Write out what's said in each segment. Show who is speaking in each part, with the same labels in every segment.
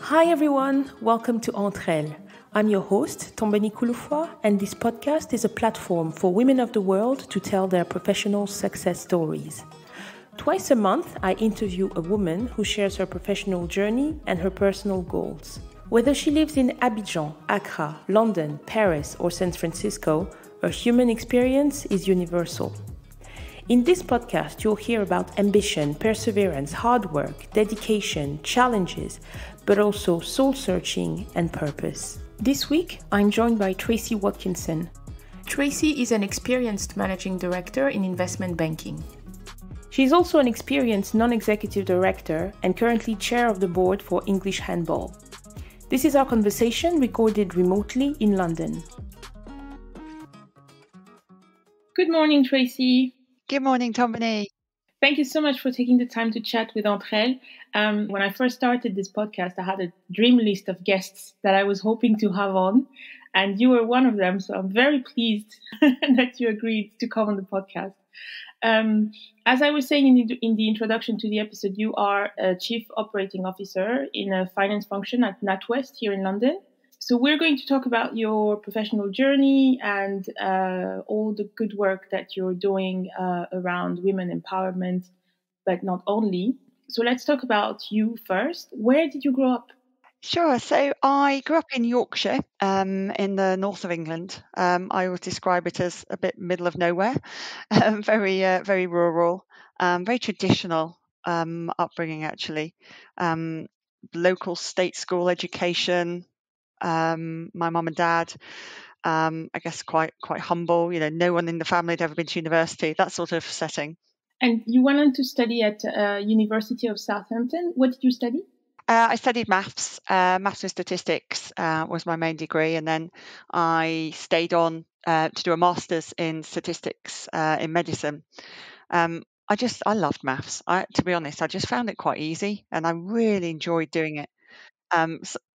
Speaker 1: Hi everyone, welcome to Entre-Elles. I'm your host, Tombeni Kouloufoua, and this podcast is a platform for women of the world to tell their professional success stories. Twice a month, I interview a woman who shares her professional journey and her personal goals. Whether she lives in Abidjan, Accra, London, Paris, or San Francisco, her human experience is universal. In this podcast, you'll hear about ambition, perseverance, hard work, dedication, challenges, but also soul-searching and purpose. This week, I'm joined by Tracy Watkinson. Tracy is an experienced managing director in investment banking. She's also an experienced non-executive director and currently chair of the board for England Handball. This is our conversation recorded remotely in London. Good morning, Tracy.
Speaker 2: Good morning, Tombeni.
Speaker 1: Thank you so much for taking the time to chat with Entre-Elles. When I first started this podcast, I had a dream list of guests that I was hoping to have on, and you were one of them. So I'm very pleased that you agreed to come on the podcast. As I was saying in the introduction to the episode, you are a chief operating officer in a finance function at NatWest here in London. So we're going to talk about your professional journey and all the good work that you're doing around women empowerment, but not only. So let's talk about you first. Where did you grow up?
Speaker 2: Sure. So I grew up in Yorkshire, in the north of England. I would describe it as a bit middle of nowhere, very rural, very traditional upbringing, actually. Local state school education. My mum and dad, I guess quite humble. You know, no one in the family had ever been to university. That sort of setting.
Speaker 1: And you went on to study at University of Southampton. What did you study?
Speaker 2: I studied maths. Maths and statistics was my main degree, and then I stayed on to do a master's in statistics in medicine. I loved maths. To be honest, I just found it quite easy, and I really enjoyed doing it.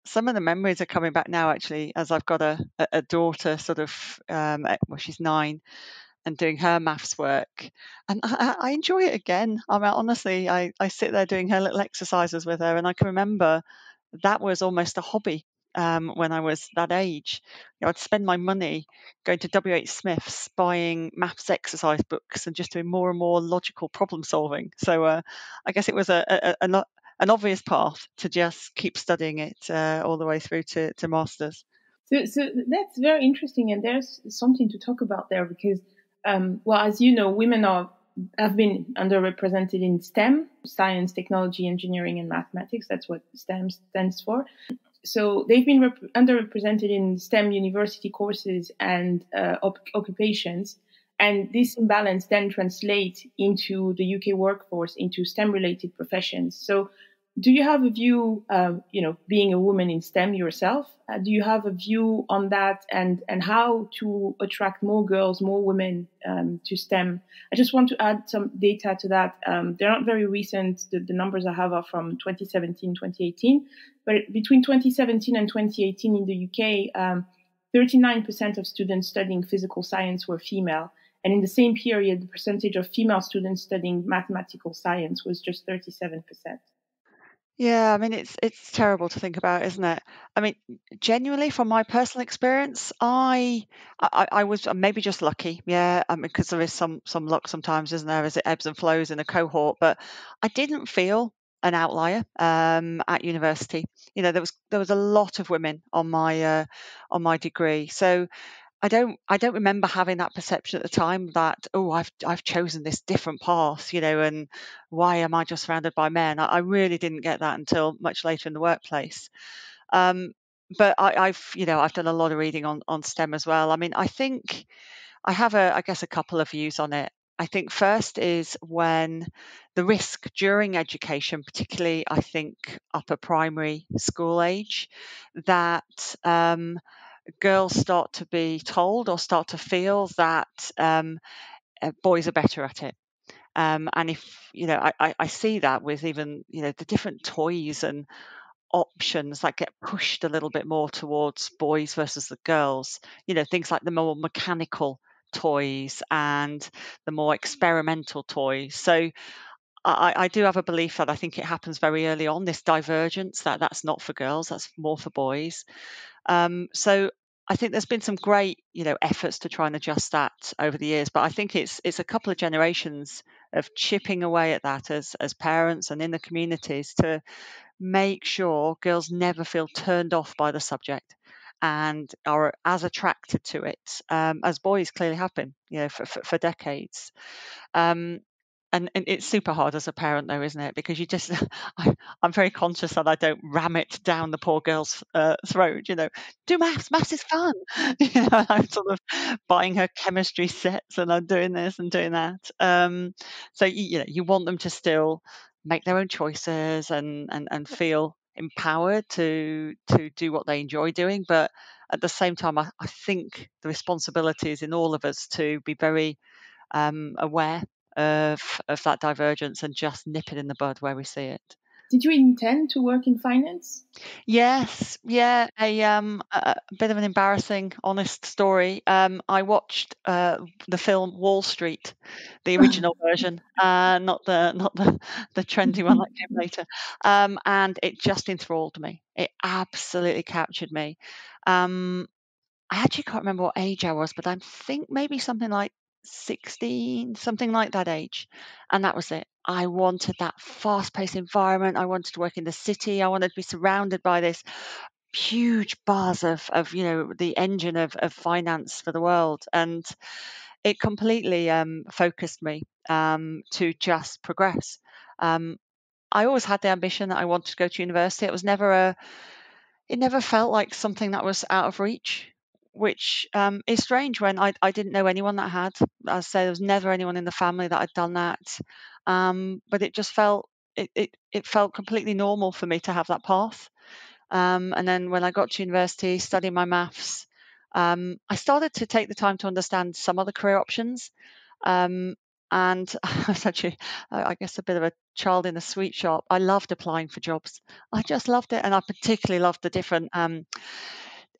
Speaker 2: Some of the memories are coming back now, actually, as I've got a daughter, sort of, she's 9, and doing her maths work, and I enjoy it again. I mean, honestly, I sit there doing her little exercises with her, and I can remember that was almost a hobby when I was that age. You know, I'd spend my money going to W.H. Smith's, buying maths exercise books, and just doing more and more logical problem solving. So I guess it was an obvious path to just keep studying it all the way through to masters.
Speaker 1: So that's very interesting, and there's something to talk about there because, as you know, women have been underrepresented in STEM, science, technology, engineering, and mathematics. That's what STEM stands for. So they've been underrepresented in STEM university courses and occupations. And this imbalance then translates into the UK workforce, into STEM-related professions. So do you have a view, being a woman in STEM yourself, do you have a view on that and how to attract more girls, more women to STEM? I just want to add some data to that. They're not very recent. The numbers I have are from 2017, 2018. But between 2017 and 2018 in the UK, 39% of students studying physical science were female. And in the same period, the percentage of female students studying mathematical science was just 37%.
Speaker 2: Yeah, I mean, it's terrible to think about, isn't it? I mean, genuinely, from my personal experience, I was maybe just lucky. Yeah, I mean, because there is some luck sometimes, isn't there, as it ebbs and flows in a cohort. But I didn't feel an outlier at university. You know, there was a lot of women on my degree, so I don't remember having that perception at the time that, oh, I've chosen this different path, you know, and why am I just surrounded by men? I really didn't get that until much later in the workplace. But I've done a lot of reading on STEM as well. I mean, I think I have I guess a couple of views on it. I think first is when the risk during education, particularly I think upper primary school age, that girls start to be told or start to feel that boys are better at it. And if, you know, I see that with even, you know, the different toys and options that get pushed a little bit more towards boys versus the girls, you know, things like the more mechanical toys and the more experimental toys. So I do have a belief that I think it happens very early on, this divergence, that's not for girls, that's more for boys. So I think there's been some great, efforts to try and adjust that over the years, but I think it's a couple of generations of chipping away at that as parents and in the communities to make sure girls never feel turned off by the subject and are as attracted to it as boys clearly have been, for decades. Um, and it's super hard as a parent, though, isn't it? Because you just, I'm very conscious that I don't ram it down the poor girl's throat. Do maths. Maths is fun. I'm sort of buying her chemistry sets, and I'm doing this and doing that. So you want them to still make their own choices and feel empowered to do what they enjoy doing, but at the same time, I think the responsibility is in all of us to be very aware of that divergence and just nip it in the bud where we see it.
Speaker 1: Did you intend to work in finance?
Speaker 2: Yes, yeah, a bit of an embarrassing, honest story. I watched the film Wall Street, the original version, not the trendy one that came later, and it just enthralled me. It absolutely captured me. I actually can't remember what age I was, but I think maybe something like 16, something like that age. And that was it. I wanted that fast-paced environment. I wanted to work in the city. I wanted to be surrounded by this huge buzz of the engine of finance for the world. And it completely focused me to just progress. I always had the ambition that I wanted to go to university. It never felt like something that was out of reach, which is strange when I didn't know anyone that had. As I say, there was never anyone in the family that had done that. But it just it felt completely normal for me to have that path. And then when I got to university, studying my maths, I started to take the time to understand some other career options. Um, and I was actually, I guess, a bit of a child in a sweet shop. I loved applying for jobs. I just loved it. And I particularly loved the different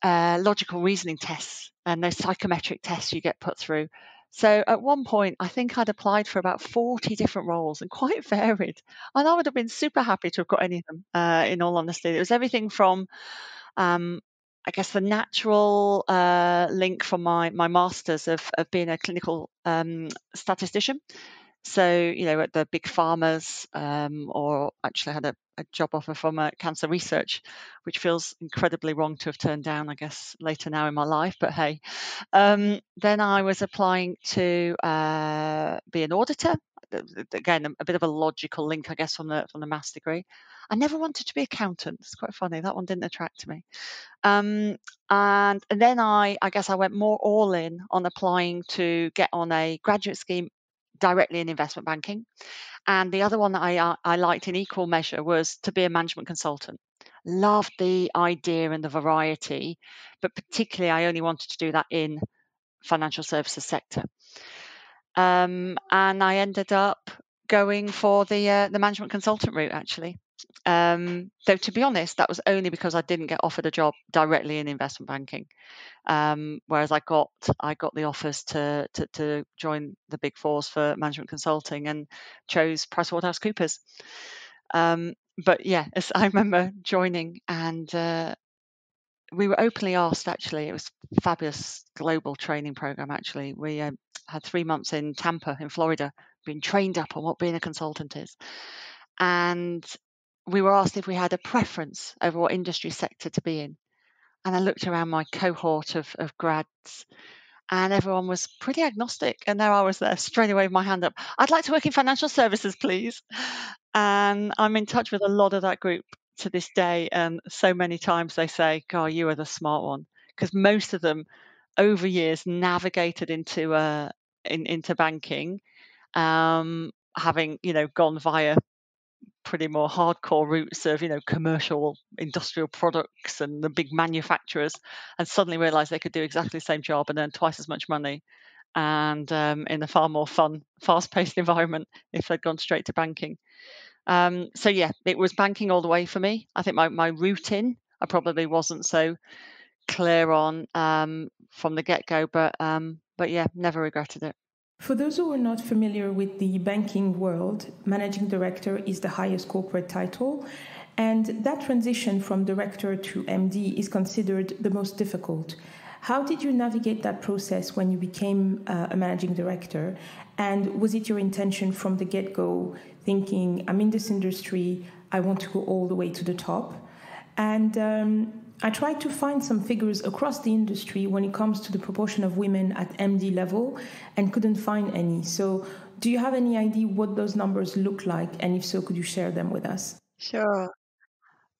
Speaker 2: logical reasoning tests and those psychometric tests you get put through. So at one point, I think I'd applied for about 40 different roles and quite varied. And I would have been super happy to have got any of them, in all honesty. It was everything from um, I guess the natural link from my master's of being a clinical statistician. So, at the big pharmas, or actually had a job offer from cancer research, which feels incredibly wrong to have turned down, I guess, later now in my life. But hey, then I was applying to be an auditor. Again, a bit of a logical link, I guess, from the maths degree. I never wanted to be accountant. It's quite funny. That one didn't attract me. And then I guess I went more all in on applying to get on a graduate scheme directly in investment banking. And the other one that I liked in equal measure was to be a management consultant. Loved the idea and the variety, but particularly I only wanted to do that in financial services sector. And I ended up going for the management consultant route, actually. Though to be honest, that was only because I didn't get offered a job directly in investment banking. Whereas I got the offers to join the Big Fours for management consulting and chose PricewaterhouseCoopers. But yeah, I remember joining and we were openly asked, actually. It was a fabulous global training program, actually. We had 3 months in Tampa in Florida, being trained up on what being a consultant is. And we were asked if we had a preference over what industry sector to be in. And I looked around my cohort of grads and everyone was pretty agnostic. And there I was there straight away with my hand up. I'd like to work in financial services, please. And I'm in touch with a lot of that group to this day. And so many times they say, God, you are the smart one. Because most of them over years navigated into banking, having, gone via pretty more hardcore routes of commercial industrial products and the big manufacturers, and suddenly realized they could do exactly the same job and earn twice as much money, and in a far more fun, fast-paced environment if they'd gone straight to banking. So yeah, it was banking all the way for me. I think my route in, I probably wasn't so clear on from the get-go, but yeah, never regretted it.
Speaker 1: For those who are not familiar with the banking world, managing director is the highest corporate title, and that transition from director to MD is considered the most difficult. How did you navigate that process when you became a managing director? And was it your intention from the get-go, thinking, I'm in this industry, I want to go all the way to the top? And I tried to find some figures across the industry when it comes to the proportion of women at MD level and couldn't find any. So do you have any idea what those numbers look like? And if so, could you share them with us?
Speaker 2: Sure.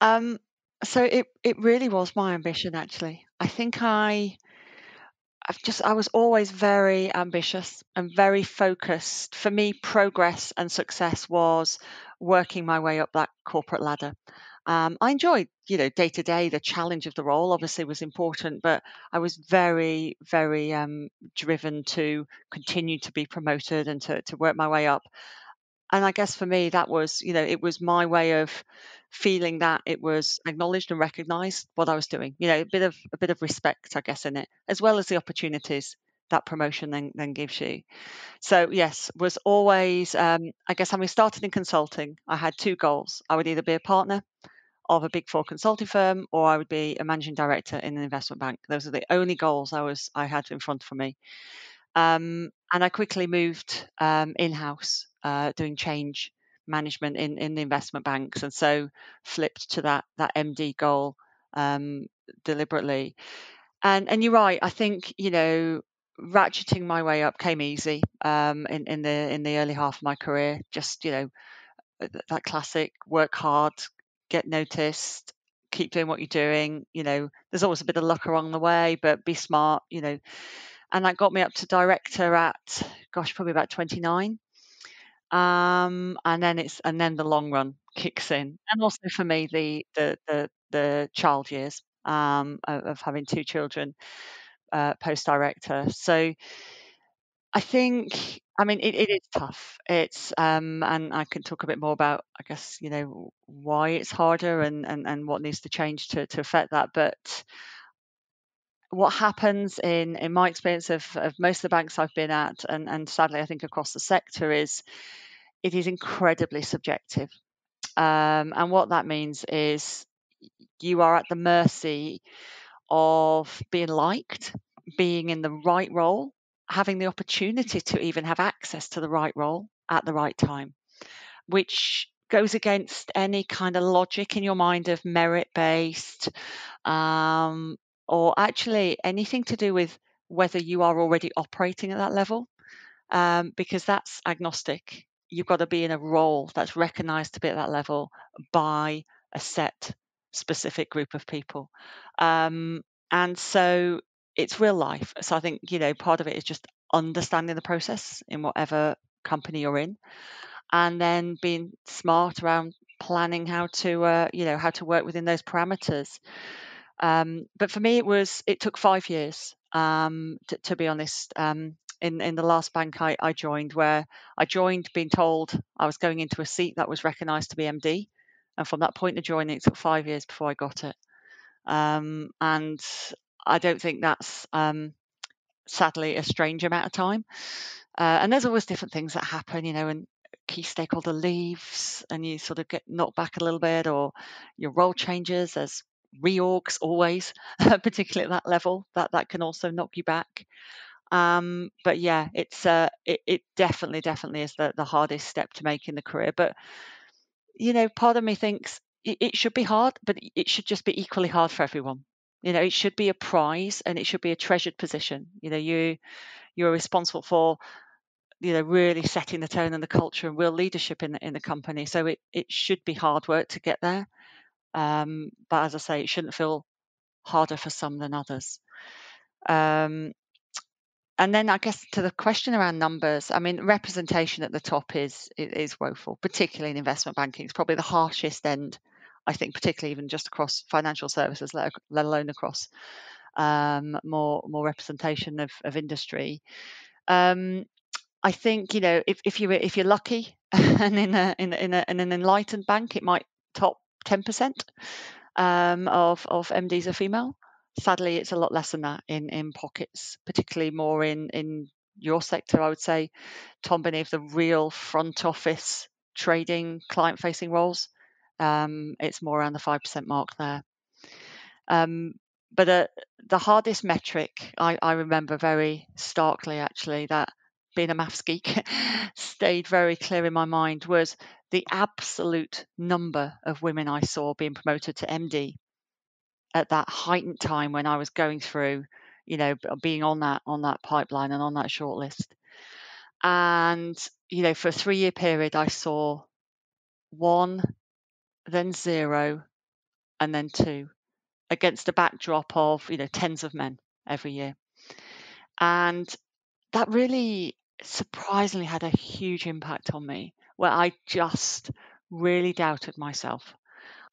Speaker 2: So it really was my ambition, actually. I think I was always very ambitious and very focused. For me, progress and success was working my way up that corporate ladder. I enjoyed, day to day, the challenge of the role obviously was important, but I was very, very driven to continue to be promoted and to work my way up. And I guess for me, that was, it was my way of feeling that it was acknowledged and recognized what I was doing. A bit of respect, I guess, in it, as well as the opportunities that promotion then gives you. So yes, was always, I guess, having started in consulting, I had two goals. I would either be a partner of a big four consulting firm, or I would be a managing director in an investment bank. Those are the only goals I had in front of me. And I quickly moved in-house, doing change management in the investment banks, and so flipped to that MD goal deliberately. And you're right. I think ratcheting my way up came easy in the early half of my career. Just that classic: work hard, get noticed, keep doing what you're doing. There's always a bit of luck along the way, but be smart. And that got me up to director at, gosh, probably about 29. And then the long run kicks in, and also for me the child years of having two children post director. So I think, I mean, it is tough. And I can talk a bit more about, I guess, why it's harder and what needs to change to affect that. But what happens in my experience of most of the banks I've been at, and sadly I think across the sector, is it is incredibly subjective. And what that means is you are at the mercy of being liked, being in the right role, having the opportunity to even have access to the right role at the right time, which goes against any kind of logic in your mind of merit based, or actually anything to do with whether you are already operating at that level, because that's agnostic. You've got to be in a role that's recognized to be at that level by a set specific group of people. And so it's real life. So I think, part of it is just understanding the process in whatever company you're in, and then being smart around planning how to how to work within those parameters. But for me, it took 5 years, to be honest. In the last bank I joined, where I joined being told I was going into a seat that was recognised to be MD, and from that point of joining, it took 5 years before I got it. And I don't think that's sadly a strange amount of time. And there's always different things that happen, and key stakeholder leaves and you sort of get knocked back a little bit, or your role changes. There's reorgs always, particularly at that level, that can also knock you back. But yeah, it definitely is the hardest step to make in the career. But part of me thinks it should be hard, but it should just be equally hard for everyone. It should be a prize and it should be a treasured position. You're responsible for really setting the tone and the culture and real leadership in the company. So it should be hard work to get there. But as I say, it shouldn't feel harder for some than others. And then I guess to the question around numbers, I mean, representation at the top is woeful, particularly in investment banking. It's probably the harshest end, I think, particularly even just across financial services, let alone across more representation of industry. I think if you're lucky and in an enlightened bank, it might top 10% of MDs are female. Sadly, it's a lot less than that in pockets, particularly more in your sector, I would say, Tom, beneath the real front office trading client facing roles, it's more around the 5% mark there. But the hardest metric I remember very starkly, actually, that being a maths geek stayed very clear in my mind, was the absolute number of women I saw being promoted to MD at that heightened time when I was going through, being on that pipeline and on that shortlist. And, for a 3-year period, I saw 1, then 0, and then 2, against a backdrop of, tens of men every year. And that really surprisingly had a huge impact on me, where I just really doubted myself.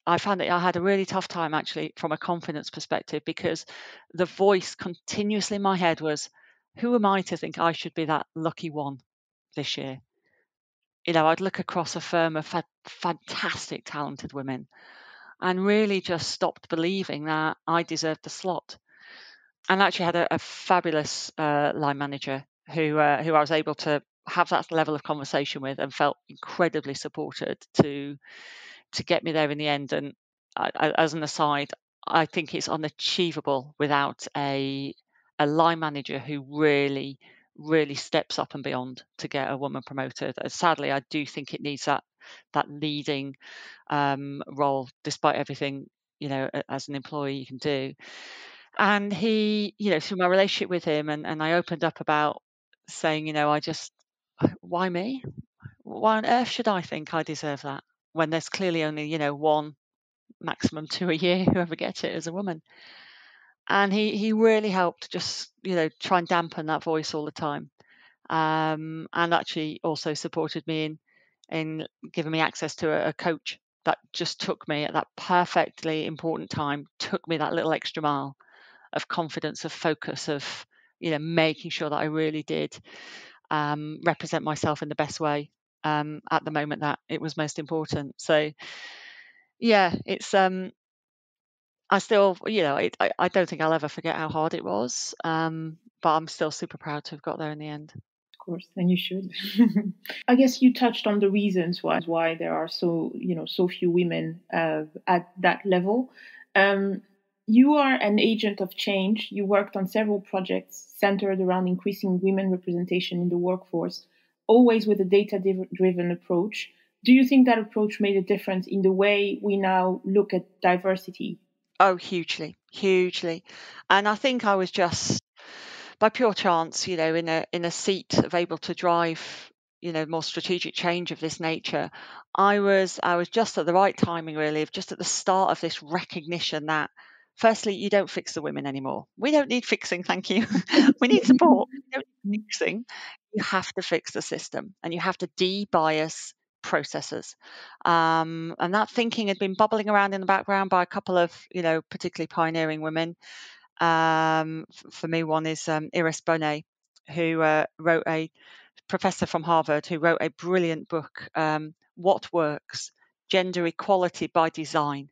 Speaker 2: I found that I had a really tough time, actually, from a confidence perspective, because the voice continuously in my head was, who am I to think I should be that lucky one this year? I'd look across a firm of fantastic, talented women and really just stopped believing that I deserved the slot. And actually had a fabulous line manager who I was able to have that level of conversation with, and felt incredibly supported to get me there in the end. And as an aside, I think it's unachievable without a line manager who really, really steps up and beyond to get a woman promoted. Sadly, I do think it needs that leading role, despite everything, as an employee you can do. And he, through my relationship with him, and I opened up about saying, why me? Why on earth should I think I deserve that when there's clearly only, 1, maximum 2 a year who ever get it as a woman? And he really helped just, try and dampen that voice all the time. And actually also supported me in giving me access to a coach that just took me at that perfectly important time, took me that little extra mile of confidence, of focus, of, making sure that I really did represent myself in the best way at the moment that it was most important. So yeah, it's I still, I don't think I'll ever forget how hard it was, but I'm still super proud to have got there in the end.
Speaker 1: Of course, and you should. I guess you touched on the reasons why there are so few women at that level. You are an agent of change. You worked on several projects centered around increasing women representation in the workforce, always with a data-driven approach. Do you think that approach made a difference in the way we now look at diversity?
Speaker 2: Oh, hugely, hugely. And I think I was just by pure chance, in a seat of able to drive, more strategic change of this nature. I was just at the right timing, really, of just at the start of this recognition that, firstly, you don't fix the women anymore. We don't need fixing, thank you. We need support. We don't need fixing. You have to fix the system, and you have to de-bias processes. And that thinking had been bubbling around in the background by a couple of, particularly pioneering women. For me, one is Iris Bonet, who wrote a professor from Harvard, who wrote a brilliant book, What Works? Gender Equality by Design.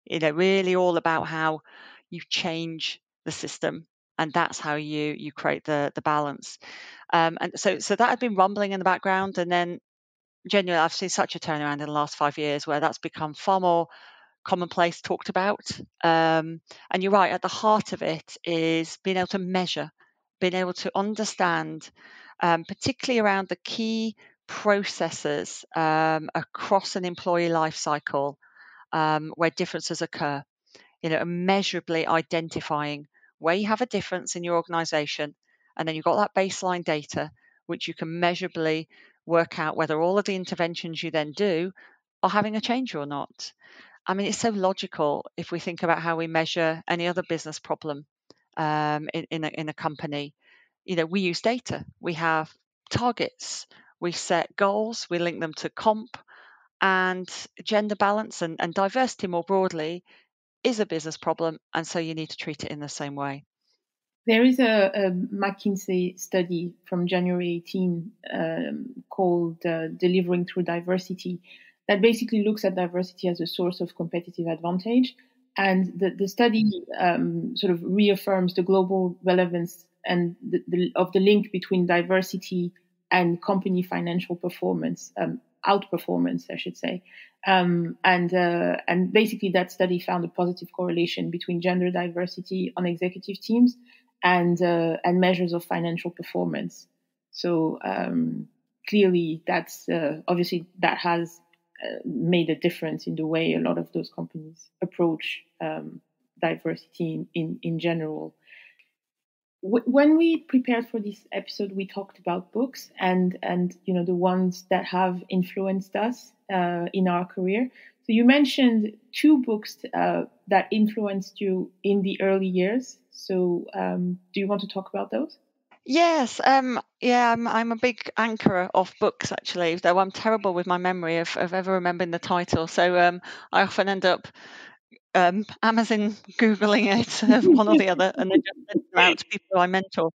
Speaker 2: Really all about how you change the system, and that's how you create the balance. And so that had been rumbling in the background, and then genuinely, I've seen such a turnaround in the last 5 years where that's become far more commonplace, talked about. And you're right, at the heart of it is being able to measure, being able to understand, particularly around the key processes across an employee life cycle where differences occur, measurably identifying where you have a difference in your organization. And then you've got that baseline data, which you can measurably work out whether all of the interventions you then do are having a change or not. I mean, it's so logical if we think about how we measure any other business problem in a company. We use data. We have targets. We set goals. We link them to comp, and gender balance and diversity more broadly is a business problem. And so you need to treat it in the same way.
Speaker 1: There is a McKinsey study from January 18 called Delivering Through Diversity that basically looks at diversity as a source of competitive advantage. And the study sort of reaffirms the global relevance of the link between diversity and company financial performance, outperformance, I should say. And basically that study found a positive correlation between gender diversity on executive teams and measures of financial performance. So clearly that's obviously that has made a difference in the way a lot of those companies approach diversity in general. When we prepared for this episode, we talked about books and the ones that have influenced us in our career. So you mentioned two books that influenced you in the early years. So do you want to talk about those?
Speaker 2: Yes, I'm a big anchorer of books actually, though I'm terrible with my memory of ever remembering the title. So I often end up Amazon Googling it, one or the other, and then just send them out to people I mentor.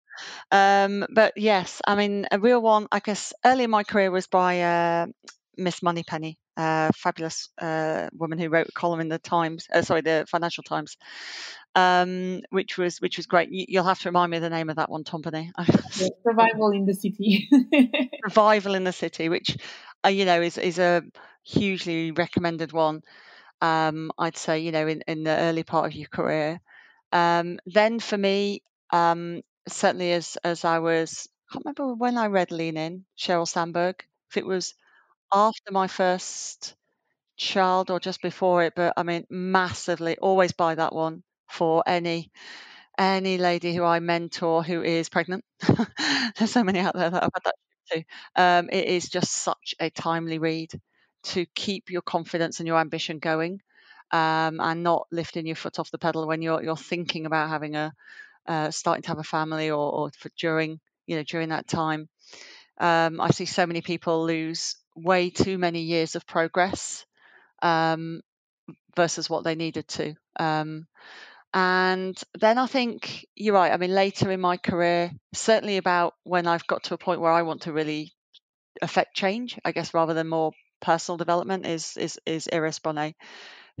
Speaker 2: But yes, I mean, a real one, I guess, early in my career was by Miss Moneypenny, fabulous woman who wrote a column in the the Financial Times, which was great. You'll have to remind me of the name of that one, Tompany.
Speaker 1: Survival in the City.
Speaker 2: Survival in the City, which is a hugely recommended one. I'd say in the early part of your career. Then for me, certainly as I was, I can't remember when I read Lean In, Sheryl Sandberg, if it was after my first child or just before it, but I mean, massively, always buy that one for any lady who I mentor who is pregnant. There's so many out there that I've had that too. It is just such a timely read to keep your confidence and your ambition going, and not lifting your foot off the pedal when you're thinking about having starting to have a family or during that time. I see so many people lose way too many years of progress versus what they needed to. And then I think you're right. I mean, later in my career, certainly about when I've got to a point where I want to really affect change, I guess, rather than more personal development, is Iris Bonet,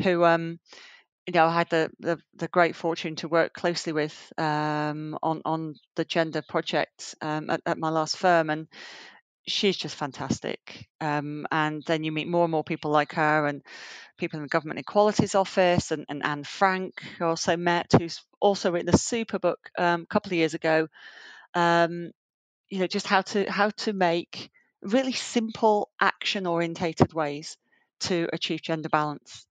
Speaker 2: who I had the great fortune to work closely with on the gender project at my last firm, and she's just fantastic. And then you meet more and more people like her, and people in the Government Equalities Office, and Anne Frank, who I also met, who's also written a super book a couple of years ago. Just how to make really simple action orientated ways to achieve gender balance.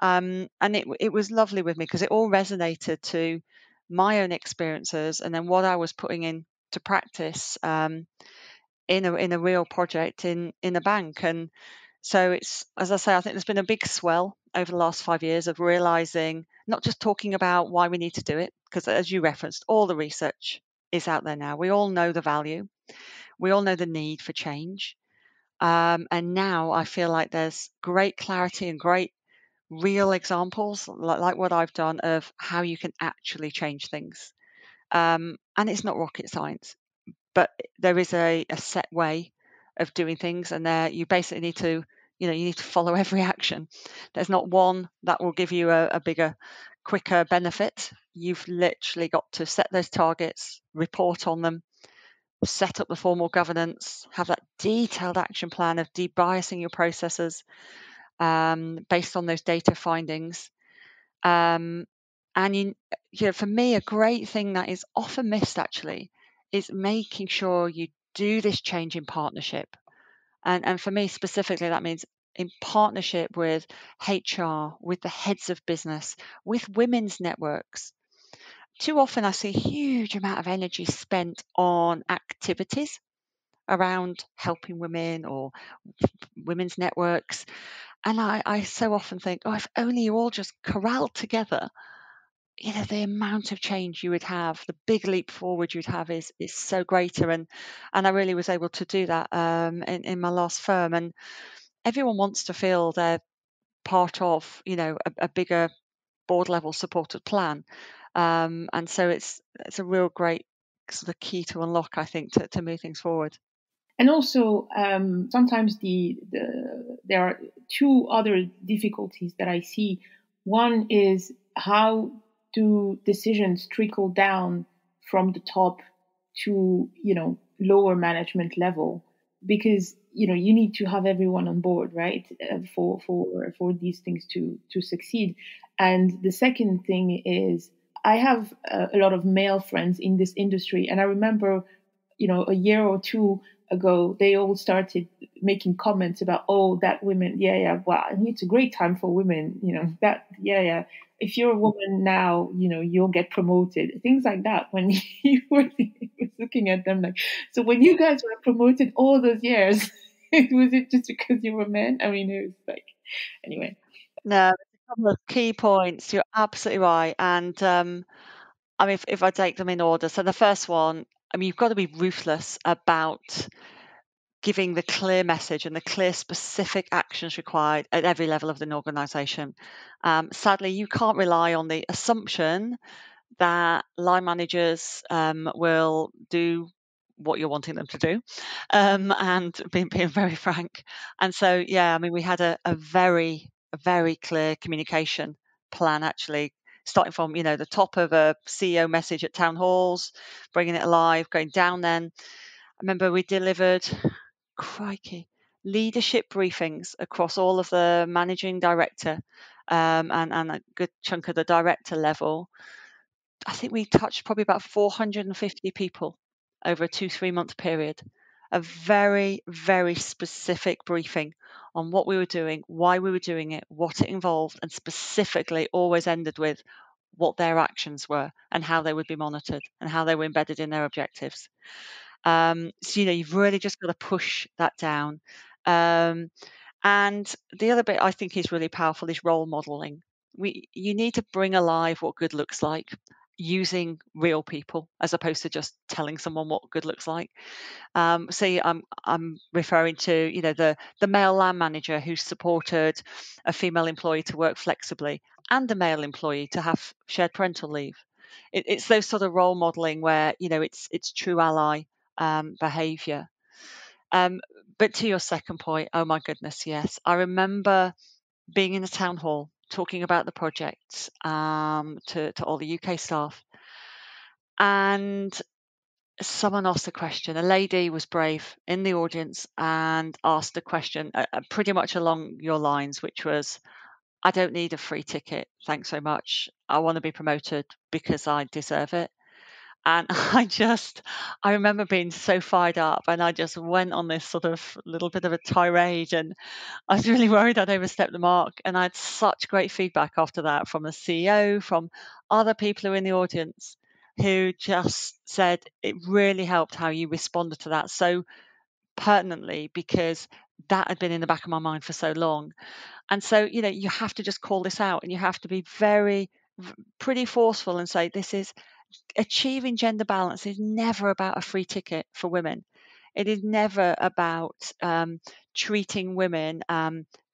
Speaker 2: And it was lovely with me because it all resonated to my own experiences and then what I was putting into practice in a real project in a bank. And so it's, as I say, I think there's been a big swell over the last 5 years of realizing, not just talking about why we need to do it, because as you referenced, all the research is out there now. We all know the value. We all know the need for change. And now I feel like there's great clarity and great real examples, like what I've done, of how you can actually change things. And it's not rocket science, but there is a set way of doing things, and there you basically need to you need to follow every action. There's not one that will give you a bigger, quicker benefit. You've literally got to set those targets, report on them, set up the formal governance, have that detailed action plan of debiasing your processes based on those data findings. And for me, a great thing that is often missed actually is making sure you do this change in partnership. And for me specifically, that means in partnership with HR, with the heads of business, with women's networks. Too often I see a huge amount of energy spent on activities around helping women or women's networks. And I so often think, oh, if only you all just corralled together, the amount of change you would have, the big leap forward you'd have is so greater. And I really was able to do that in my last firm. And everyone wants to feel they're part of, a bigger board level supported plan. And so it's a real great sort of key to unlock, I think, to move things forward.
Speaker 1: And also, sometimes there are two other difficulties that I see. One is, how do decisions trickle down from the top to, lower management level, because, you need to have everyone on board, right? For these things to succeed. And the second thing is, I have a lot of male friends in this industry, and I remember, a year or two ago, they all started making comments about, oh, that women, wow, it's a great time for women, that, if you're a woman now, you'll get promoted, things like that. When you were looking at them like, so when you guys were promoted all those years, was it just because you were men? I mean, it was like, anyway.
Speaker 2: No, a couple of key points. You're absolutely right. And I mean, if I take them in order. So the first one, I mean, you've got to be ruthless about giving the clear message and the clear specific actions required at every level of an organisation. Sadly, you can't rely on the assumption that line managers will do what you're wanting them to do, and being very frank. And so, I mean, we had a very clear communication plan, actually, starting from, the top of a CEO message at town halls, bringing it alive, going down then. I remember we delivered, crikey, leadership briefings across all of the managing director and a good chunk of the director level. I think we touched probably about 450 people over a 2-3 month period. A very, very specific briefing on what we were doing, why we were doing it, what it involved, and specifically always ended with what their actions were and how they would be monitored and how they were embedded in their objectives. So, you've really just got to push that down. And the other bit I think is really powerful is role modeling. You need to bring alive what good looks like using real people as opposed to just telling someone what good looks like. So I'm referring to the male land manager who supported a female employee to work flexibly and a male employee to have shared parental leave. It's those sort of role modeling where it's true ally behaviour. But to your second point, oh my goodness, yes, I remember being in a town hall talking about the project to all the UK staff, and someone asked a question. A lady was brave in the audience and asked a question pretty much along your lines, which was, I don't need a free ticket, thanks so much. I want to be promoted because I deserve it. And I remember being so fired up, and I just went on this sort of little bit of a tirade, and I was really worried I'd overstepped the mark. And I had such great feedback after that from the CEO, from other people who were in the audience, who just said it really helped how you responded to that so pertinently, because that had been in the back of my mind for so long. And so, you have to just call this out, and you have to be pretty forceful and say, this is achieving gender balance is never about a free ticket for women. It is never about treating women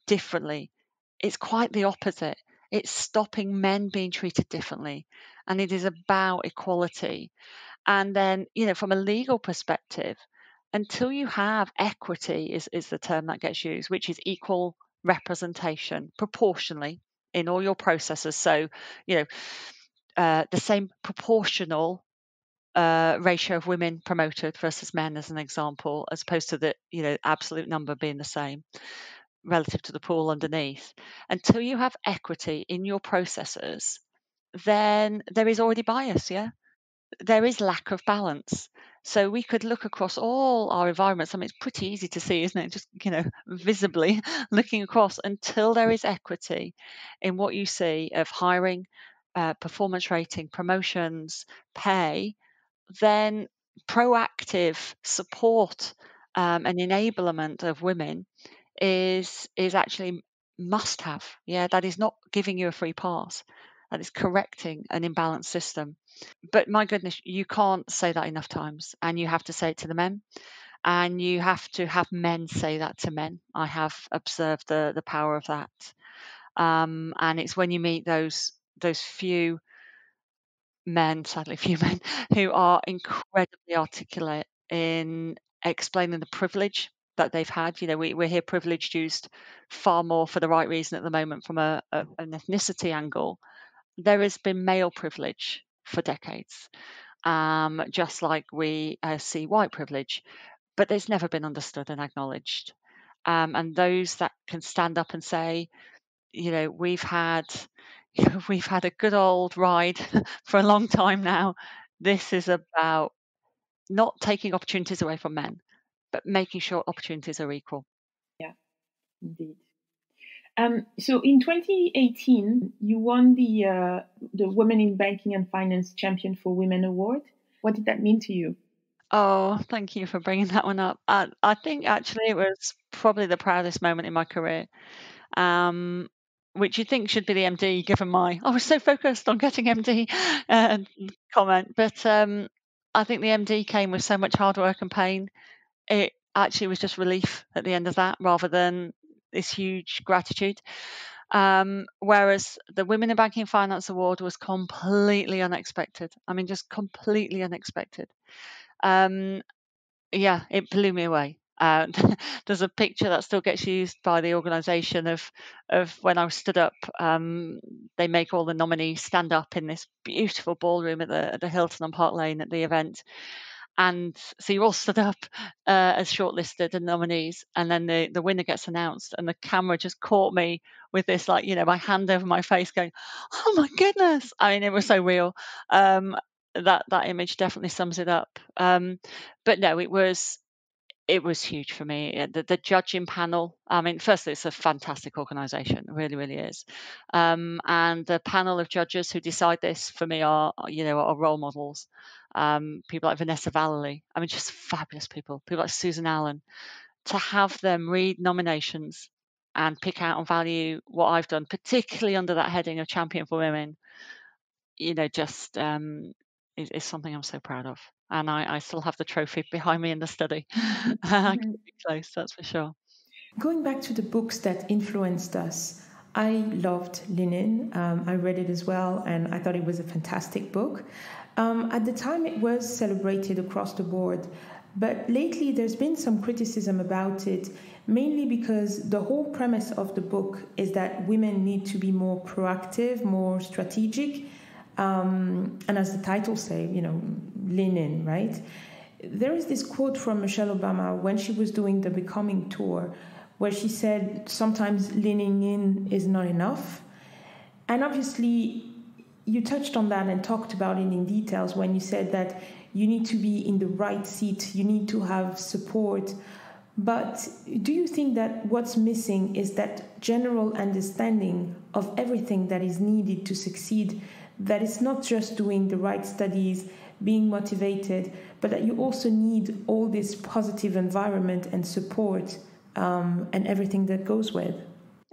Speaker 2: differently. It's quite the opposite. It's stopping men being treated differently. And it is about equality. And then, from a legal perspective, until you have equity is the term that gets used, which is equal representation proportionally in all your processes. So, the same proportional ratio of women promoted versus men, as an example, as opposed to the absolute number being the same relative to the pool underneath. Until you have equity in your processes, then there is already bias. There is lack of balance. So we could look across all our environments. I mean, it's pretty easy to see, isn't it? Just visibly looking across, until there is equity in what you see of hiring, performance rating, promotions, pay, then proactive support and enablement of women is actually must have. That is not giving you a free pass. That is correcting an imbalanced system. But my goodness, you can't say that enough times, and you have to say it to the men, and you have to have men say that to men. I have observed the power of that, and it's when you meet those few men, sadly few men, who are incredibly articulate in explaining the privilege that they've had. We hear privilege used far more for the right reason at the moment from an ethnicity angle. There has been male privilege for decades. just like we see white privilege, but it's never been understood and acknowledged. And those that can stand up and say, we've had we've had a good old ride for a long time now. This is about not taking opportunities away from men, but making sure opportunities are equal.
Speaker 1: Yeah, indeed. So in 2018, you won the Women in Banking and Finance Champion for Women Award. What did that mean to you?
Speaker 2: Oh, thank you for bringing that one up. I think actually it was probably the proudest moment in my career, which you think should be the MD, given I was so focused on getting MD comment. But I think the MD came with so much hard work and pain. It actually was just relief at the end of that rather than this huge gratitude. Whereas the Women in Banking and Finance Award was completely unexpected. I mean, just completely unexpected. Yeah, it blew me away. There's a picture that still gets used by the organisation of when I stood up. They make all the nominees stand up in this beautiful ballroom at the Hilton on Park Lane at the event. And so you all stood up as shortlisted and nominees, and then the winner gets announced, and the camera just caught me with this, like, my hand over my face going, oh my goodness. I mean, it was so real. That image definitely sums it up. But no, it was huge for me. The judging panel, I mean, firstly, it's a fantastic organisation. It really, really is. And the panel of judges who decide this for me are role models. People like Vanessa Vallely. I mean, just fabulous people. People like Susan Allen. To have them read nominations and pick out and value what I've done, particularly under that heading of Champion for Women, just is something I'm so proud of. And I still have the trophy behind me in the study. I keep it close, that's for sure.
Speaker 1: Going back to the books that influenced us, I loved Lenin. I read it as well, and I thought it was a fantastic book. At the time, it was celebrated across the board, but lately there's been some criticism about it, mainly because the whole premise of the book is that women need to be more proactive, more strategic, and as the title say, Lenin, right? There is this quote from Michelle Obama when she was doing the Becoming tour, where she said, sometimes leaning in is not enough. And obviously, you touched on that and talked about it in details when you said that you need to be in the right seat, you need to have support. But do you think that what's missing is that general understanding of everything that is needed to succeed, that it's not just doing the right studies, being motivated, but that you also need all this positive environment and support and everything that goes with?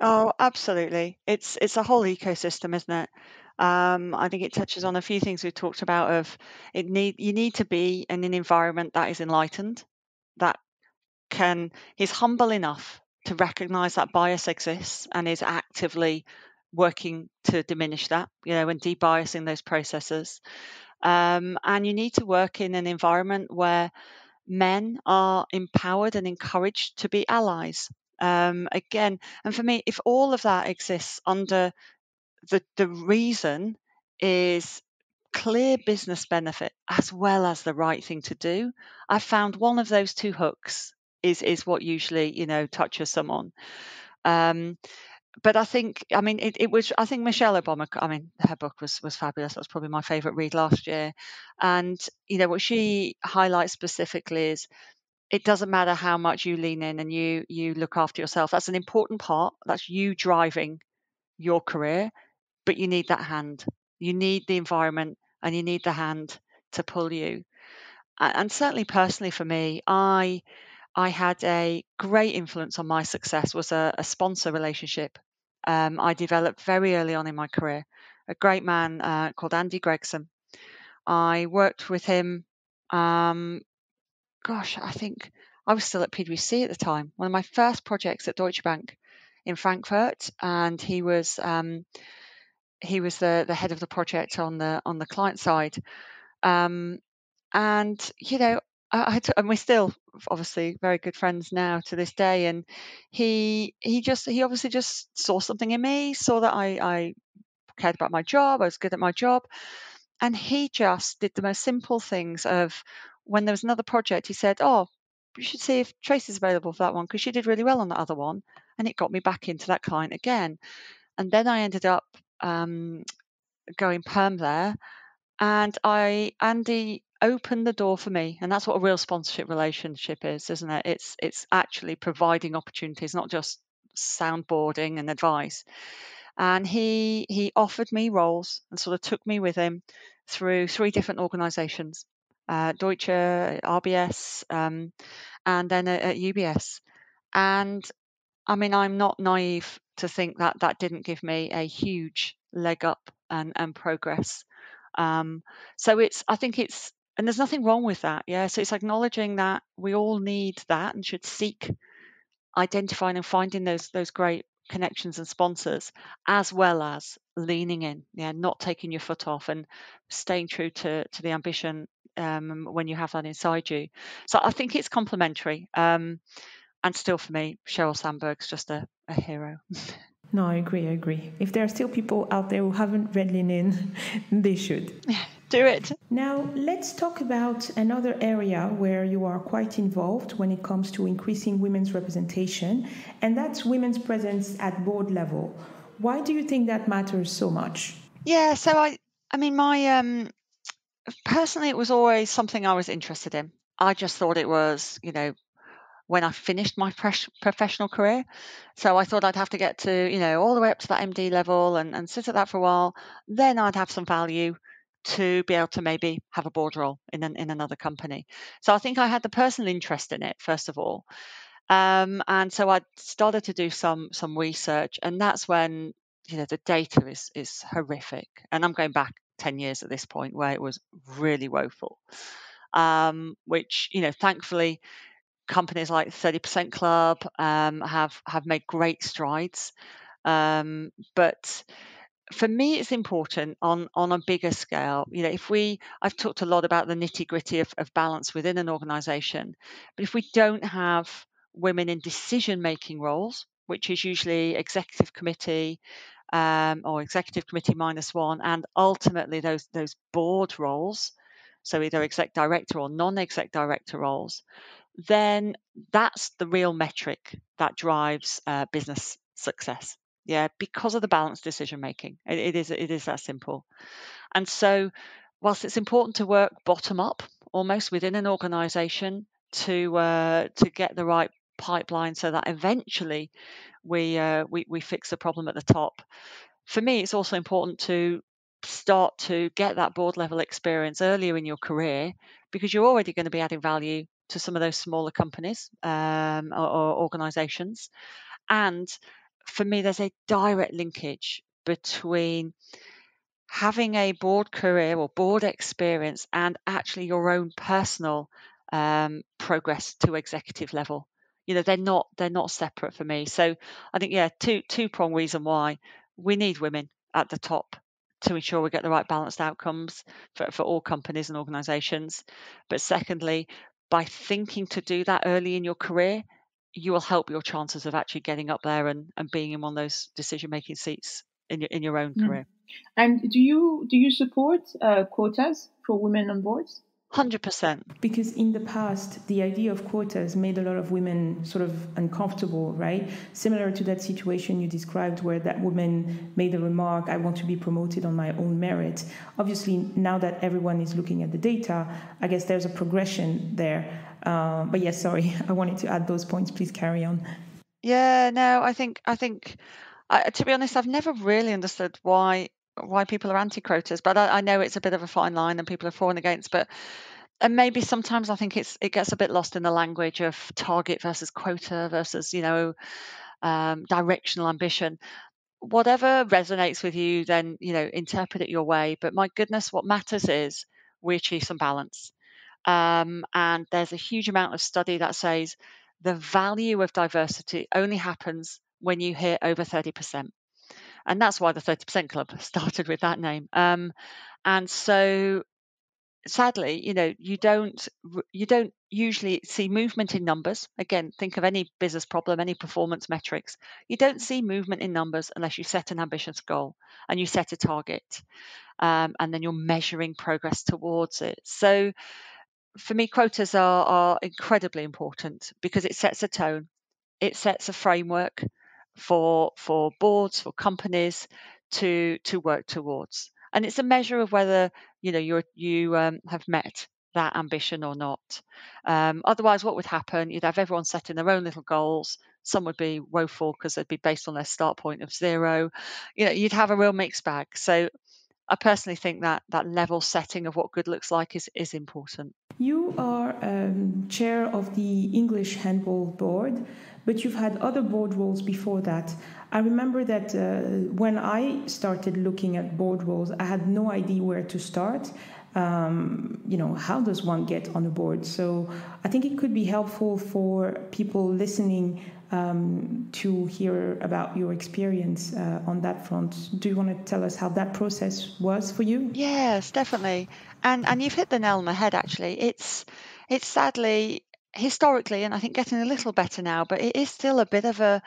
Speaker 2: Oh, absolutely. It's a whole ecosystem, isn't it? I think it touches on a few things we've talked about. You need to be in an environment that is enlightened, that is humble enough to recognise that bias exists and is actively working to diminish that, and debiasing those processes. And you need to work in an environment where men are empowered and encouraged to be allies. Again, and for me, if all of that exists under the reason is clear business benefit as well as the right thing to do, I found one of those two hooks is what usually touches someone. But I think, I mean, it was, I think Michelle Obama, I mean, her book was fabulous. That was probably my favourite read last year. And, what she highlights specifically is it doesn't matter how much you lean in and you look after yourself. That's an important part. That's you driving your career, but you need that hand. You need the environment and you need the hand to pull you. And certainly personally for me, I had a great influence on my success was a sponsor relationship I developed very early on in my career. A great man called Andy Gregson. I worked with him. I think I was still at PwC at the time. One of my first projects at Deutsche Bank in Frankfurt, and he was the head of the project on the client side. And and we're still obviously very good friends now to this day. And he obviously just saw something in me, saw that I cared about my job, I was good at my job, And he just did the most simple things of, when there was another project, he said, "Oh, you should see if Tracy's available for that one because she did really well on the other one." And it got me back into that client again. And then I ended up going perm there, and Andy opened the door for me, and that's what a real sponsorship relationship is, isn't it? It's actually providing opportunities, not just soundboarding and advice. And he offered me roles and sort of took me with him through 3 different organisations, Deutsche, RBS, and then at UBS. And I mean, I'm not naive to think that that didn't give me a huge leg up and progress. So I think it's, and there's nothing wrong with that. Yeah. So it's acknowledging that we all need that and should seek identifying and finding those great connections and sponsors, as well as leaning in, yeah, not taking your foot off and staying true to the ambition when you have that inside you. So I think it's complementary. And still, for me, Sheryl Sandberg's just a hero.
Speaker 1: No, I agree. If there are still people out there who haven't read Lean In, they should.
Speaker 2: Do it.
Speaker 1: Now, let's talk about another area where you are quite involved when it comes to increasing women's representation, and that's women's presence at board level. Why do you think that matters so much?
Speaker 2: Yeah, so I mean, my personally, it was always something I was interested in. I just thought it was, when I finished my professional career. So I thought I'd have to get to, all the way up to that MD level and sit at that for a while. Then I'd have some value to be able to maybe have a board role in another company. So I think I had the personal interest in it, first of all. And so I started to do some research, and that's when, the data is horrific. And I'm going back 10 years at this point, where it was really woeful. Which, thankfully, companies like 30% Club have made great strides. But for me, it's important on a bigger scale. I've talked a lot about the nitty gritty of balance within an organization, but if we don't have women in decision making roles, which is usually executive committee or executive committee -1, and ultimately those board roles, so either exec director or non-exec director roles, then that's the real metric that drives business success. Yeah, because of the balanced decision making. It is that simple. And so, whilst it's important to work bottom up, almost within an organisation, to get the right pipeline, so that eventually we fix the problem at the top. For me, it's also important to start to get that board level experience earlier in your career, because you're already going to be adding value to some of those smaller companies or organizations. And for me, there's a direct linkage between having a board career or board experience and actually your own personal progress to executive level. They're not separate for me. So I think, yeah, two-prong reason why we need women at the top to ensure we get the right balanced outcomes for all companies and organizations. But secondly, by thinking to do that early in your career, you will help your chances of actually getting up there and being in one of those decision-making seats in your own career.
Speaker 1: And do you support quotas for women on boards?
Speaker 2: 100%.
Speaker 1: Because in the past, the idea of quotas made a lot of women sort of uncomfortable, right? Similar to that situation you described where that woman made the remark, "I want to be promoted on my own merit." Obviously, now that everyone is looking at the data, I guess there's a progression there. But yes, sorry, I wanted to add those points. Please carry on.
Speaker 2: Yeah, no, I think to be honest, I've never really understood why people are anti-quotas, but I know it's a bit of a fine line and people are for and against. And maybe sometimes I think it gets a bit lost in the language of target versus quota versus directional ambition. Whatever resonates with you, then interpret it your way. But my goodness, what matters is we achieve some balance. And there's a huge amount of study that says the value of diversity only happens when you hit over 30%. And that's why the 30% Club started with that name. And so sadly, you don't usually see movement in numbers. Again, think of any business problem, any performance metrics. You don't see movement in numbers unless you set an ambitious goal and you set a target, and then you're measuring progress towards it. So for me, quotas are incredibly important because it sets a tone. It sets a framework for boards, for companies to work towards, and it's a measure of whether you have met that ambition or not. Otherwise, what would happen? You'd have everyone setting their own little goals. Some would be woeful because they'd be based on their start point of 0. You'd have a real mixed bag. So I personally think that level setting of what good looks like is important.
Speaker 1: You are chair of the English Handball Board, but you've had other board roles before that. I remember that when I started looking at board roles, I had no idea where to start. How does one get on a board? So I think it could be helpful for people listening to hear about your experience on that front. Do you want to tell us how that process was for you?
Speaker 2: Yes, definitely. And you've hit the nail on the head, actually. It's sadly, historically, and I think getting a little better now, but it is still a bit of a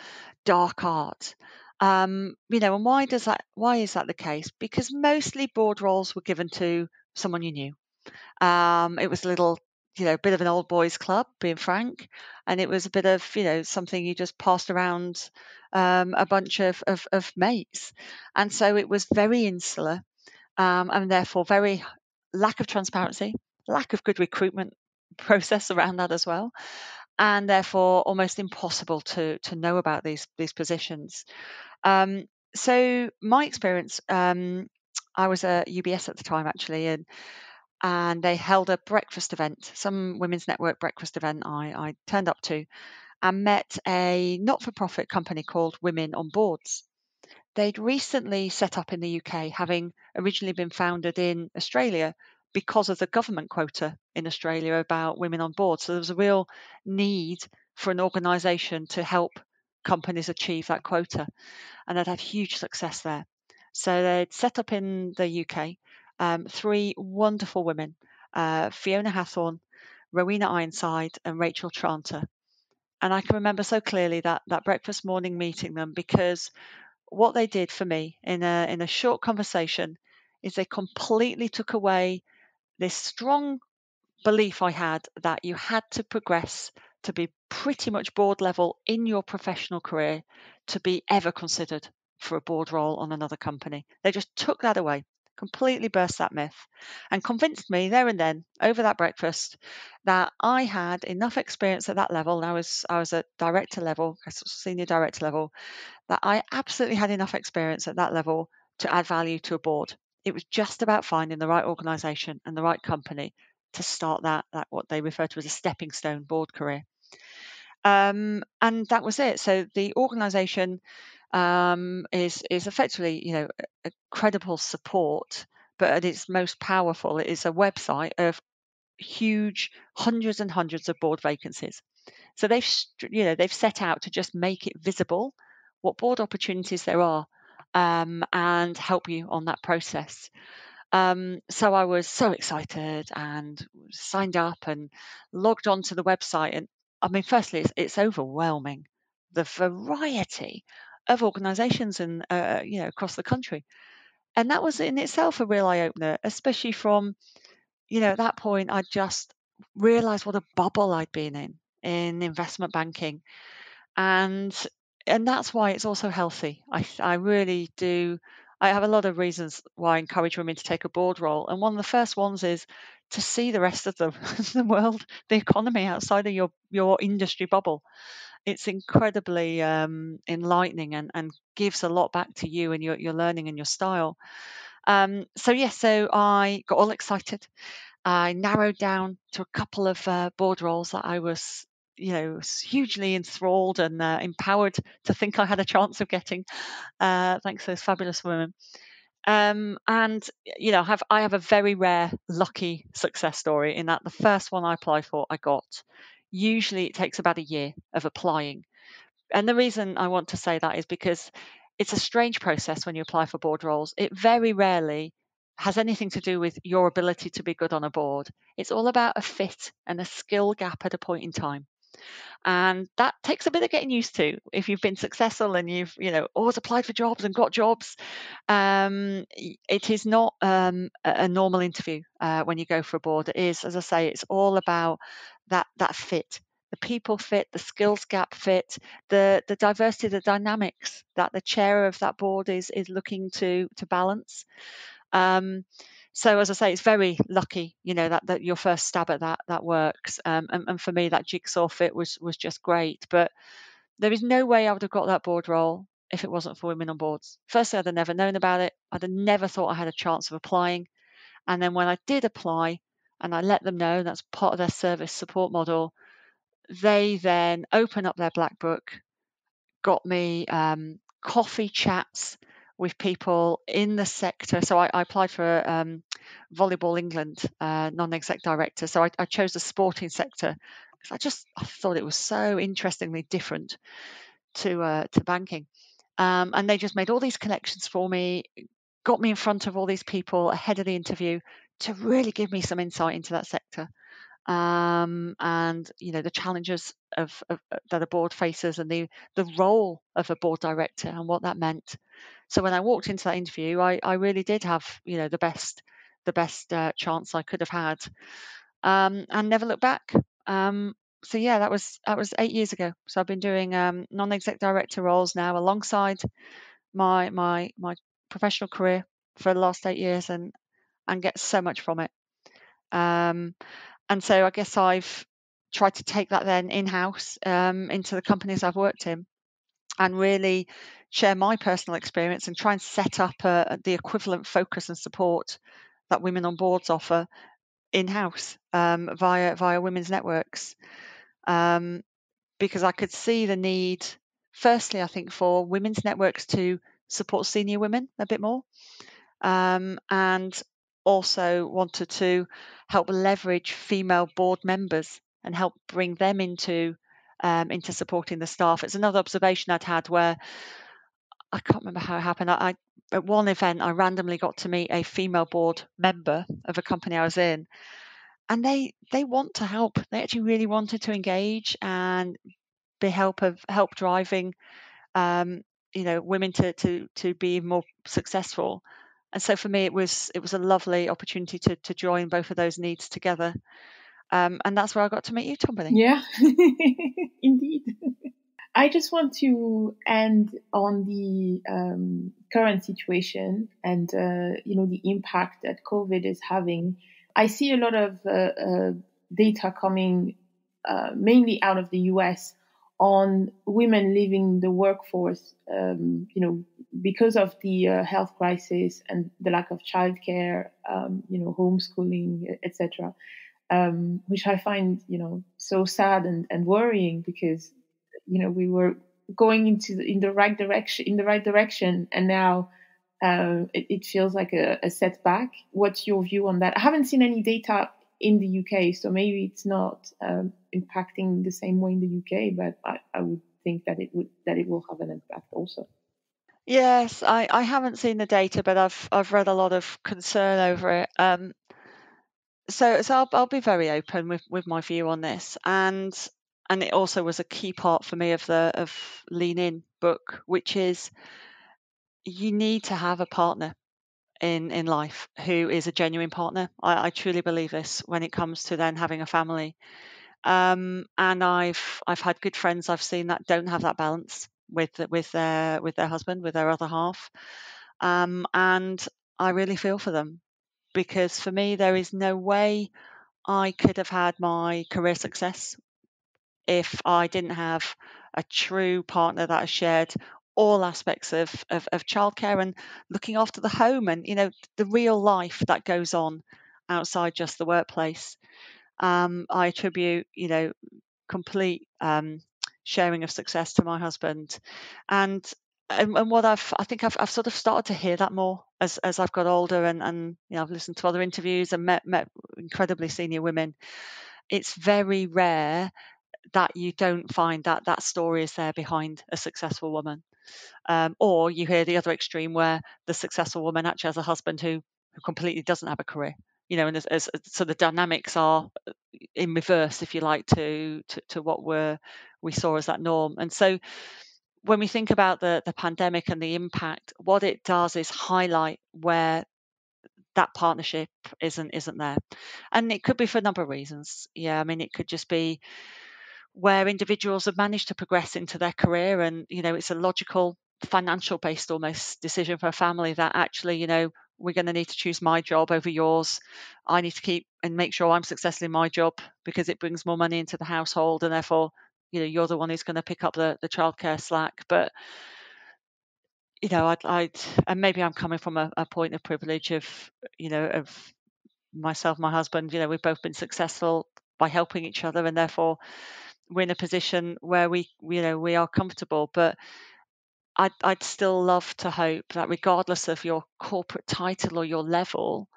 Speaker 2: dark art. And why is that the case? Because mostly board roles were given to someone you knew. It was a little, bit of an old boys club, being frank, and it was a bit of, something you just passed around a bunch of mates. And so it was very insular, and therefore very lack of transparency, lack of good recruitment process around that as well, and therefore almost impossible to know about these positions. So my experience, I was at UBS at the time actually, and they held a breakfast event, some women's network breakfast event I turned up to, and met a not-for-profit company called Women on Boards. They'd recently set up in the UK, having originally been founded in Australia because of the government quota in Australia about women on board. So there was a real need for an organisation to help companies achieve that quota, and they'd had huge success there. So they'd set up in the UK 3 wonderful women, Fiona Hathorn, Rowena Ironside, and Rachel Tranter. And I can remember so clearly that breakfast morning meeting them, because what they did for me in a short conversation is they completely took away this strong belief I had that you had to progress to be pretty much board level in your professional career to be ever considered for a board role on another company. They just took that away, completely burst that myth, and convinced me there and then over that breakfast that I had enough experience at that level. I was at director level, senior director level, that I absolutely had enough experience at that level to add value to a board. It was just about finding the right organisation and the right company to start that what they refer to as a stepping stone board career. And that was it. So the organisation is effectively, a credible support, but at its most powerful, it is a website of huge hundreds and hundreds of board vacancies. So they've set out to just make it visible what board opportunities there are, and help you on that process. So I was so excited and signed up and logged onto the website. And I mean, firstly, it's overwhelming, the variety of organisations and across the country. And that was in itself a real eye opener, especially from at that point I just realised what a bubble I'd been in investment banking, and that's why it's also healthy. I really do. I have a lot of reasons why I encourage women to take a board role, and one of the first ones is to see the rest of the the world, the economy outside of your industry bubble. It's incredibly enlightening, and gives a lot back to you and your learning and your style. So yes, so I got all excited. I narrowed down to a couple of board roles that I was, hugely enthralled and empowered to think I had a chance of getting, thanks to those fabulous women. And I have a very rare lucky success story in that the first one I applied for, I got. Usually, it takes about a year of applying, and the reason I want to say that is because it's a strange process when you apply for board roles. It very rarely has anything to do with your ability to be good on a board. It's all about a fit and a skill gap at a point in time. And that takes a bit of getting used to. If you've been successful and you've, always applied for jobs and got jobs, it is not a normal interview when you go for a board. It is, as I say, it's all about that fit, the people fit, the skills gap fit, the diversity, the dynamics that the chair of that board is looking to balance. So as I say, it's very lucky, that your first stab at that works. And for me, that jigsaw fit was just great. But there is no way I would have got that board role if it wasn't for Women on Boards. Firstly, I'd have never known about it. I'd have never thought I had a chance of applying. And then when I did apply and I let them know, that's part of their service support model, they then open up their black book, got me coffee chats with people in the sector. So I applied for Volleyball England non-exec director. So I chose the sporting sector because I thought it was so interestingly different to banking. And they just made all these connections for me, got me in front of all these people ahead of the interview to really give me some insight into that sector. And the challenges of that a board faces and the role of a board director and what that meant. So when I walked into that interview, I really did have the best chance I could have had, and never looked back. So yeah, that was 8 years ago. So I've been doing non-exec director roles now alongside my professional career for the last 8 years, and get so much from it. And so I guess I've tried to take that then in-house into the companies I've worked in and really share my personal experience and try and set up the equivalent focus and support that Women on Boards offer in-house via women's networks. Because I could see the need, firstly, I think, for women's networks to support senior women a bit more. And also wanted to help leverage female board members and help bring them into supporting the staff. It's another observation I'd had where I can't remember how it happened. I at one event I randomly got to meet a female board member of a company I was in, and they want to help. They actually really wanted to engage and be help driving women to be more successful. And so for me, it was a lovely opportunity to join both of those needs together. And that's where I got to meet you, Tombini.
Speaker 1: Yeah, indeed. I just want to end on the current situation and, the impact that COVID is having. I see a lot of data coming mainly out of the US on women leaving the workforce, because of the health crisis and the lack of childcare, homeschooling, etc., which I find, so sad and worrying because, we were going in the right direction, and now it feels like a setback. What's your view on that? I haven't seen any data in the UK, so maybe it's not impacting the same way in the UK, but I would think that it will have an impact also.
Speaker 2: Yes, I haven't seen the data, but I've read a lot of concern over it. So I'll be very open with my view on this, and it also was a key part for me of Lean In book, which is you need to have a partner in life who is a genuine partner. I truly believe this when it comes to then having a family. And I've had good friends I've seen that don't have that balance with their husband, with their other half. And I really feel for them, because for me there is no way I could have had my career success if I didn't have a true partner that has shared all aspects of childcare and looking after the home and, the real life that goes on outside just the workplace. I attribute, complete sharing of success to my husband. And what I think I've sort of started to hear that more as I've got older and I've listened to other interviews and met incredibly senior women. It's very rare that you don't find that story is there behind a successful woman. Or you hear the other extreme where the successful woman actually has a husband who who completely doesn't have a career. And so the dynamics are in reverse, if you like, to what we saw as that norm. And so when we think about the pandemic and the impact, what it does is highlight where that partnership isn't there. And it could be for a number of reasons. It could just be where individuals have managed to progress into their career, and it's a logical financial based almost decision for a family that actually we're going to need to choose my job over yours. I need to keep and make sure I'm successful in my job because it brings more money into the household, and therefore you're the one who's going to pick up the childcare slack. But I'd and maybe I'm coming from a point of privilege of of myself, my husband, we've both been successful by helping each other, and therefore we're in a position where we are comfortable. But I'd still love to hope that regardless of your corporate title or your level,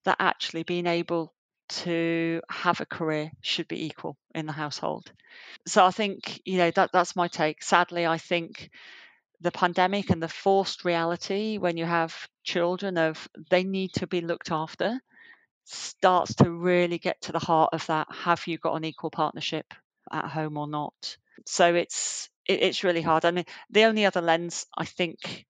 Speaker 2: that actually being able to have a career should be equal in the household. So I think that's my take. Sadly, I think the pandemic and the forced reality when you have children of they need to be looked after starts to really get to the heart of that. Have you got an equal partnership at home or not? So it's really hard. I mean, the only other lens I think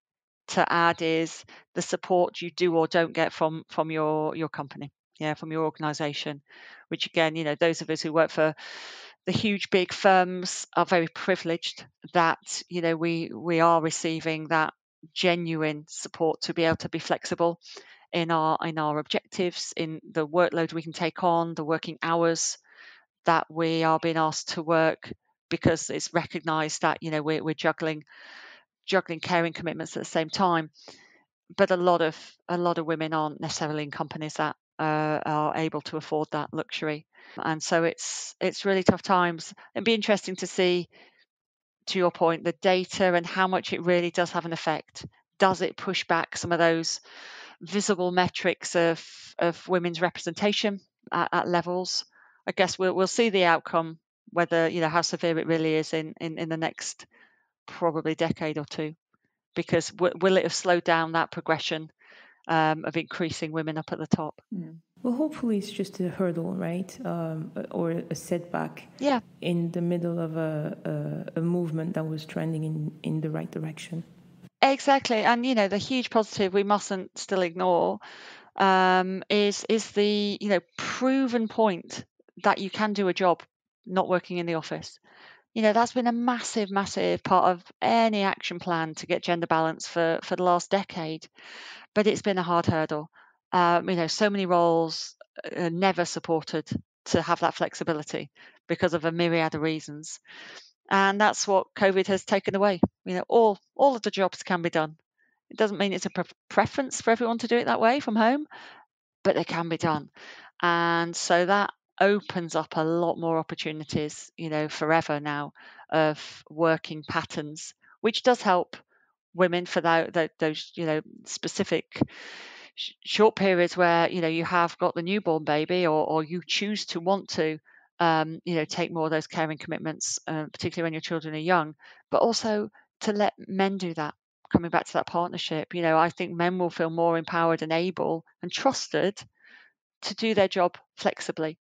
Speaker 2: to add is the support you do or don't get from your company, from your organization, which again, those of us who work for the huge big firms are very privileged that we are receiving that genuine support to be able to be flexible in our objectives, in the workload we can take on, the working hours that we are being asked to work, because it's recognized that we're juggling caring commitments at the same time. But a lot of women aren't necessarily in companies that are able to afford that luxury, and so it's really tough times. It'd be interesting to see, to your point, the data and how much it really does have an effect. Does it push back some of those visible metrics of women's representation at levels? I guess we'll see the outcome, whether how severe it really is in the next probably decade or two, because will it have slowed down that progression of increasing women up at the top?
Speaker 1: Well, hopefully it's just a hurdle, right? Or a setback in the middle of a movement that was trending in the right direction.
Speaker 2: Exactly. And the huge positive we mustn't still ignore is the proven point that you can do a job not working in the office. That's been a massive part of any action plan to get gender balance for the last decade, but it's been a hard hurdle. So many roles are never supported to have that flexibility because of a myriad of reasons, and that's what COVID has taken away. All of the jobs can be done. It doesn't mean it's a preference for everyone to do it that way from home, but they can be done. And so that opens up a lot more opportunities, forever now, of working patterns, which does help women for those, specific short periods where, you have got the newborn baby, or you choose to want to, take more of those caring commitments, particularly when your children are young, but also to let men do that. Coming back to that partnership, I think men will feel more empowered and able and trusted to do their job flexibly,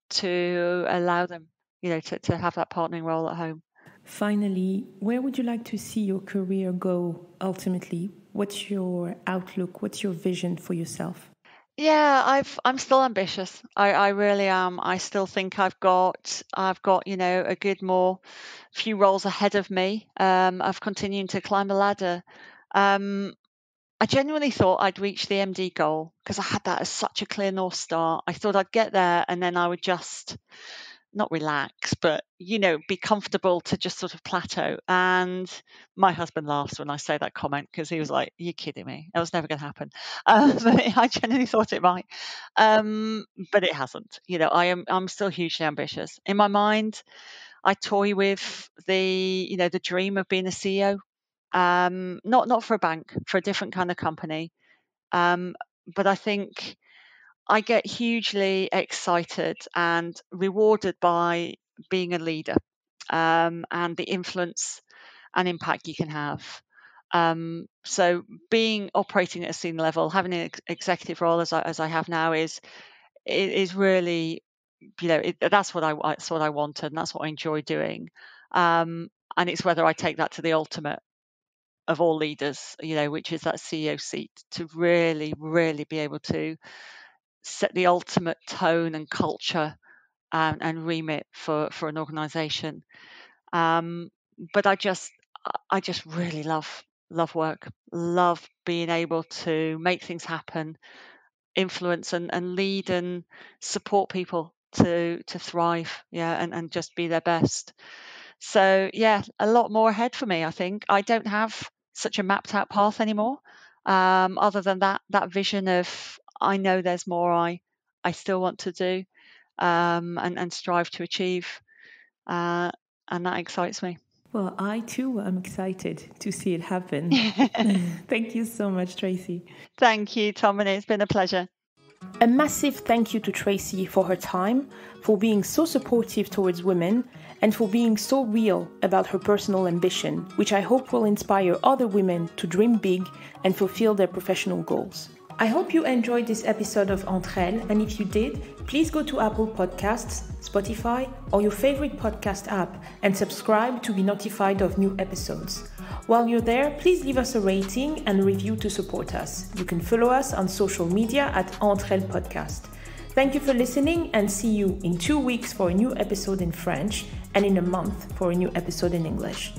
Speaker 2: to allow them, to have that partnering role at home.
Speaker 1: Finally, where would you like to see your career go ultimately? What's your outlook? What's your vision for yourself?
Speaker 2: Yeah, I'm still ambitious. I really am. I still think I've got a good more few roles ahead of me, of continuing to climb the ladder. I genuinely thought I'd reach the MD goal because I had that as such a clear North Star. I thought I'd get there and then I would just not relax, but be comfortable to just sort of plateau. And my husband laughs when I say that comment because he was like, "You're kidding me. That was never going to happen." But I genuinely thought it might, but it hasn't. I'm still hugely ambitious. In my mind, I toy with the dream of being a CEO. Not for a bank, for a different kind of company. But I think I get hugely excited and rewarded by being a leader, and the influence and impact you can have. So operating at a senior level, having an executive role as I have now is really, that's what I wanted, and that's what I enjoy doing. And it's whether I take that to the ultimate of all leaders, which is that CEO seat, to really, really be able to set the ultimate tone and culture and remit for an organisation. But I just really love work, love being able to make things happen, influence and lead and support people to thrive, and just be their best. So a lot more ahead for me. I think I don't have such a mapped out path anymore, other than that vision of, I know there's more I still want to do, and strive to achieve, and that excites me.
Speaker 3: Well, I too am excited to see it happen. Thank you so much, Tracy.
Speaker 2: Thank you, Tomini. It's been a pleasure.
Speaker 1: A massive thank you to Tracy for her time, for being so supportive towards women, and for being so real about her personal ambition, which I hope will inspire other women to dream big and fulfill their professional goals. I hope you enjoyed this episode of Entre-Elles, and if you did, please go to Apple Podcasts, Spotify, or your favorite podcast app and subscribe to be notified of new episodes. While you're there, please leave us a rating and a review to support us. You can follow us on social media at Entre-Elles Podcast. Thank you for listening, and see you in 2 weeks for a new episode in French and in a month for a new episode in English.